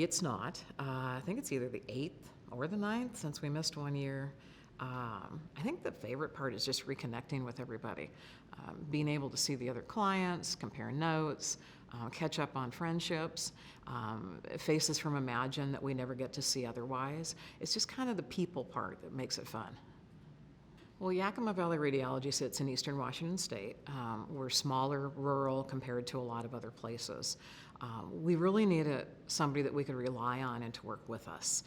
It's not. I think it's either the 8th or the 9th since we missed 1 year. I think the favorite part is just reconnecting with everybody, being able to see the other clients, compare notes, catch up on friendships, faces from Imagine that we never get to see otherwise. It's just kind of the people part that makes it fun. Well, Yakima Valley Radiology sits in eastern Washington State. We're smaller, rural compared to a lot of other places. We really needed somebody that we could rely on and to work with us.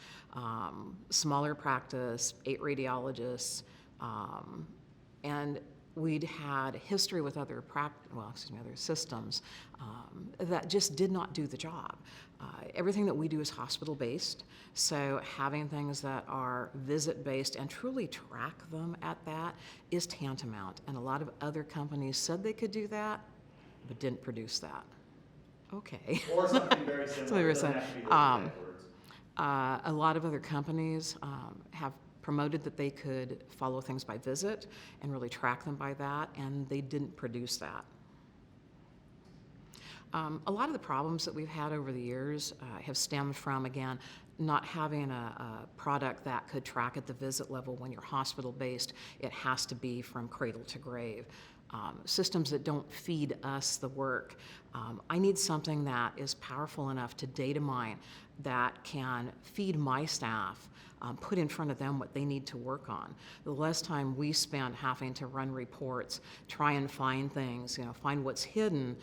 Smaller practice, 8 radiologists, and we'd had history with other other systems that just did not do the job. Everything that we do is hospital-based, so having things that are visit-based and truly track them at that is tantamount. And a lot of other companies said they could do that, but didn't produce that. Okay. Or something very similar. It doesn't have to be those exact words. A lot of other companies have promoted that they could follow things by visit and really track them by that, and they didn't produce that. A lot of the problems that we've had over the years have stemmed from, again, not having a product that could track at the visit level. When you're hospital-based, it has to be from cradle to grave. Systems that don't feed us the work. I need something that is powerful enough to data mine, that can feed my staff, put in front of them what they need to work on. The less time we spend having to run reports, try and find things, find what's hidden,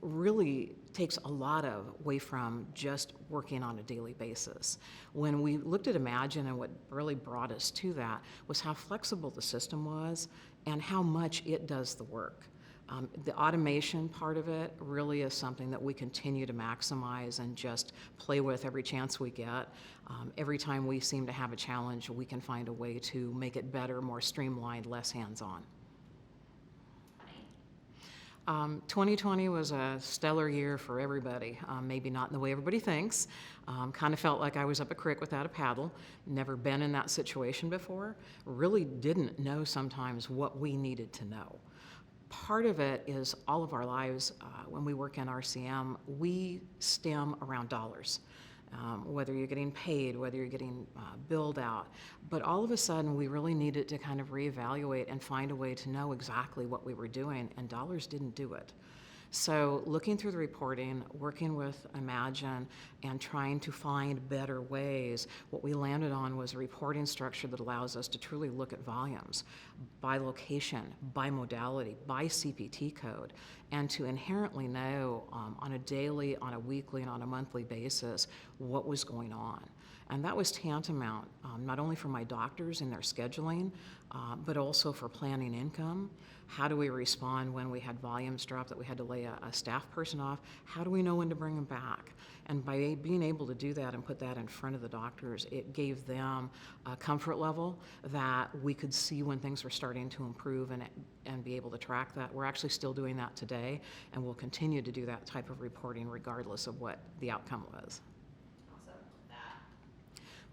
really takes a lot away from just working on a daily basis. When we looked at Imagine, and what really brought us to that was how flexible the system was and how much it does the work. The automation part of it really is something that we continue to maximize and just play with every chance we get. Every time we seem to have a challenge, we can find a way to make it better, more streamlined, less hands-on. 2020 was a stellar year for everybody, maybe not in the way everybody thinks. Kind of felt like I was up a creek without a paddle, never been in that situation before, really didn't know sometimes what we needed to know. Part of it is all of our lives, when we work in RCM, we stem around dollars. Whether you're getting paid, whether you're getting billed out. But all of a sudden, we really needed to kind of reevaluate and find a way to know exactly what we were doing, and dollars didn't do it. So looking through the reporting, working with Imagine, and trying to find better ways, what we landed on was a reporting structure that allows us to truly look at volumes by location, by modality, by CPT code, and to inherently know on a daily, on a weekly, and on a monthly basis what was going on. And that was tantamount, not only for my doctors in their scheduling, but also for planning income. How do we respond when we had volumes drop that we had to lay a staff person off? How do we know when to bring them back? And by being able to do that and put that in front of the doctors, it gave them a comfort level that we could see when things were starting to improve and be able to track that. We're actually still doing that today, and we'll continue to do that type of reporting regardless of what the outcome was.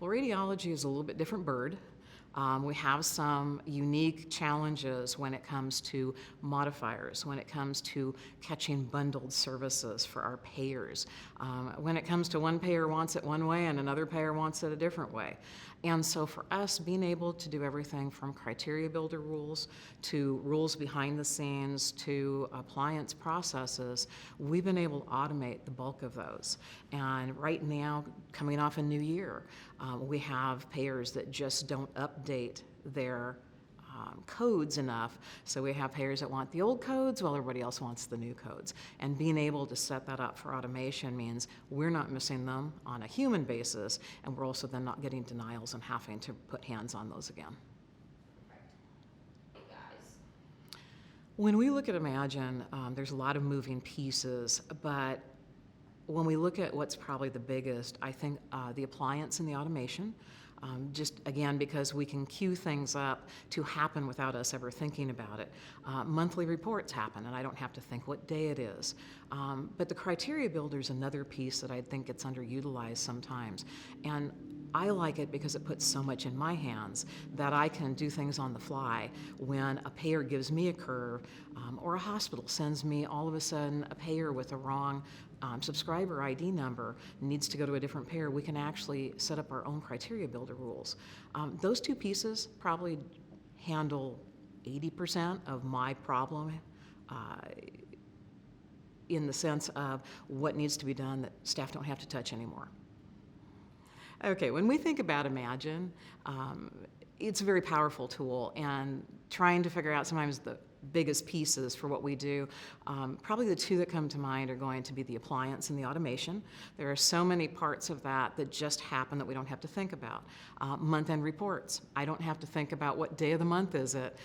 Well, radiology is a little bit different bird. We have some unique challenges when it comes to modifiers, when it comes to catching bundled services for our payers, when it comes to one payer wants it one way and another payer wants it a different way. And so for us, being able to do everything from criteria builder rules to rules behind the scenes to appliance processes, we've been able to automate the bulk of those. And right now, coming off a new year, we have payers that just don't update their codes enough. So we have payers that want the old codes while everybody else wants the new codes. And being able to set that up for automation means we're not missing them on a human basis, and we're also then not getting denials and having to put hands on those again. When we look at Imagine, there's a lot of moving pieces, but when we look at what's probably the biggest, I think the appliance and the automation. Just again, because we can queue things up to happen without us ever thinking about it. Monthly reports happen, and I don't have to think what day it is. But the criteria builder is another piece that I think gets underutilized sometimes. And I like it because it puts so much in my hands that I can do things on the fly. When a payer gives me a curve, or a hospital sends me all of a sudden a payer with a wrong subscriber ID number, needs to go to a different payer, we can actually set up our own criteria builder rules. Those two pieces probably handle 80% of my problem, in the sense of what needs to be done that staff don't have to touch anymore. Okay, when we think about Imagine, it's a very powerful tool, and trying to figure out sometimes the biggest pieces for what we do, probably the two that come to mind are going to be the appliance and the automation. There are so many parts of that that just happen that we don't have to think about. Month-end reports, I don't have to think about what day of the month is it,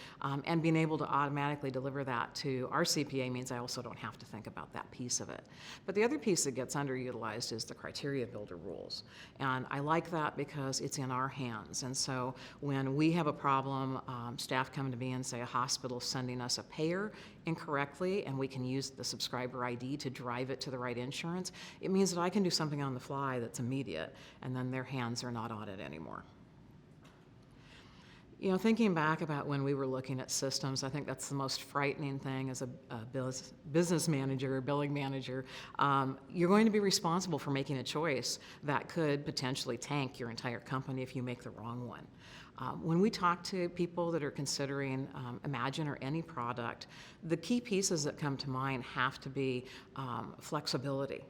and being able to automatically deliver that to our CPA means I also don't have to think about that piece of it. But the other piece that gets underutilized is the criteria builder rules, and I like that because it's in our hands. And so when we have a problem, staff come to me and say a hospital sending us a payer incorrectly, and we can use the subscriber ID to drive it to the right insurance, it means that I can do something on the fly that's immediate, and then their hands are not on it anymore. You know, thinking back about when we were looking at systems, I think that's the most frightening thing as a business manager or billing manager. You're going to be responsible for making a choice that could potentially tank your entire company if you make the wrong one. When we talk to people that are considering Imagine or any product, the key pieces that come to mind have to be flexibility.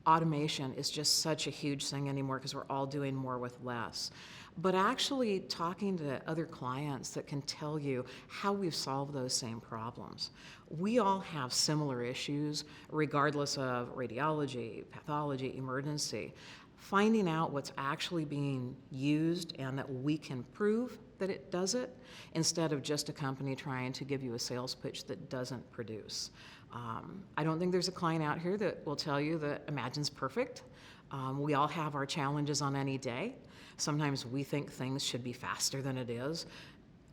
Automation is just such a huge thing anymore because we're all doing more with less. But actually talking to other clients that can tell you how we've solved those same problems. We all have similar issues regardless of radiology, pathology, emergency. Finding out what's actually being used and that we can prove that it does it, instead of just a company trying to give you a sales pitch that doesn't produce. I don't think there's a client out here that will tell you that Imagine's perfect. We all have our challenges on any day. Sometimes we think things should be faster than it is.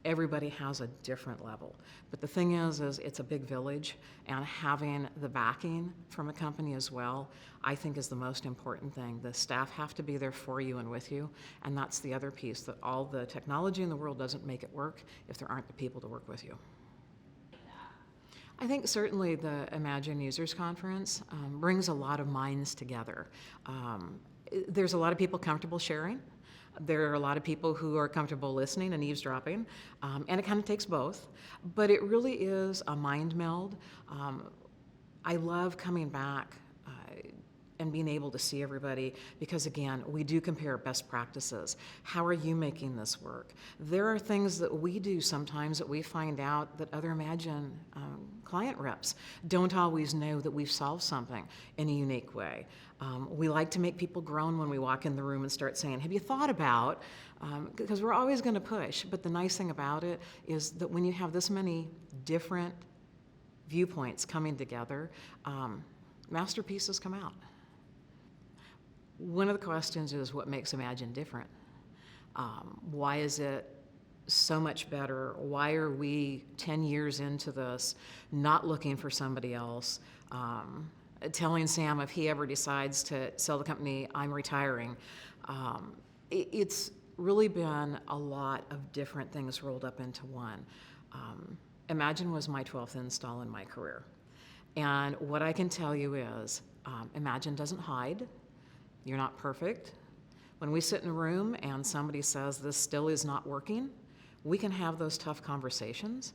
Everybody has a different level. But the thing is it's a big village, and having the backing from a company as well, I think is the most important thing. The staff have to be there for you and with you, and that's the other piece, that all the technology in the world doesn't make it work if there aren't the people to work with you. I think certainly the Imagine Users Conference brings a lot of minds together. There's a lot of people comfortable sharing. There are a lot of people who are comfortable listening and eavesdropping, and it kind of takes both. But it really is a mind meld. I love coming back and being able to see everybody because, again, we do compare best practices. How are you making this work? There are things that we do sometimes that we find out that other Imagine client reps don't always know that we've solved something in a unique way. We like to make people groan when we walk in the room and start saying, have you thought about, because we're always going to push, but the nice thing about it is that when you have this many different viewpoints coming together, masterpieces come out. One of the questions is what makes Imagine different? Why is it so much better? Why are we 10 years into this not looking for somebody else? Telling Sam if he ever decides to sell the company, I'm retiring. It's really been a lot of different things rolled up into one. Imagine was my 12th install in my career. And what I can tell you is Imagine doesn't hide. You're not perfect. When we sit in a room and somebody says this still is not working, we can have those tough conversations.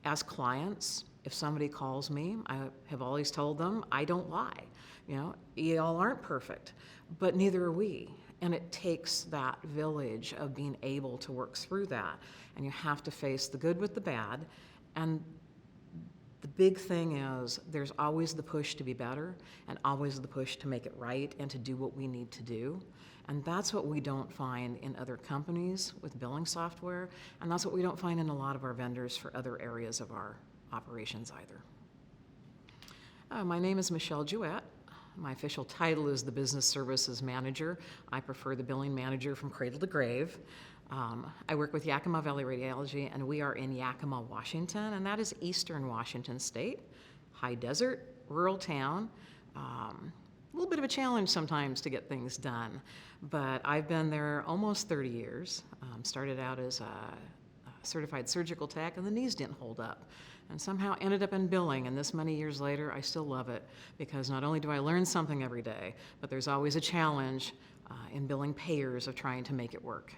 As clients, if somebody calls me, I have always told them, I don't lie. You know, y'all aren't perfect, but neither are we. And it takes that village of being able to work through that. And you have to face the good with the bad. And the big thing is there's always the push to be better and always the push to make it right and to do what we need to do. And that's what we don't find in other companies with billing software, and that's what we don't find in a lot of our vendors for other areas of our operations either. My name is Michelle Jewett. My official title is the Business Services Manager. I prefer the billing manager from cradle to grave. I work with Yakima Valley Radiology, and we are in Yakima, Washington, and that is eastern Washington State, high desert, rural town. little bit of a challenge sometimes to get things done. But I've been there almost 30 years. Started out as a certified surgical tech, and the knees didn't hold up. And somehow ended up in billing, and this many years later, I still love it, because not only do I learn something every day, but there's always a challenge in billing payers of trying to make it work.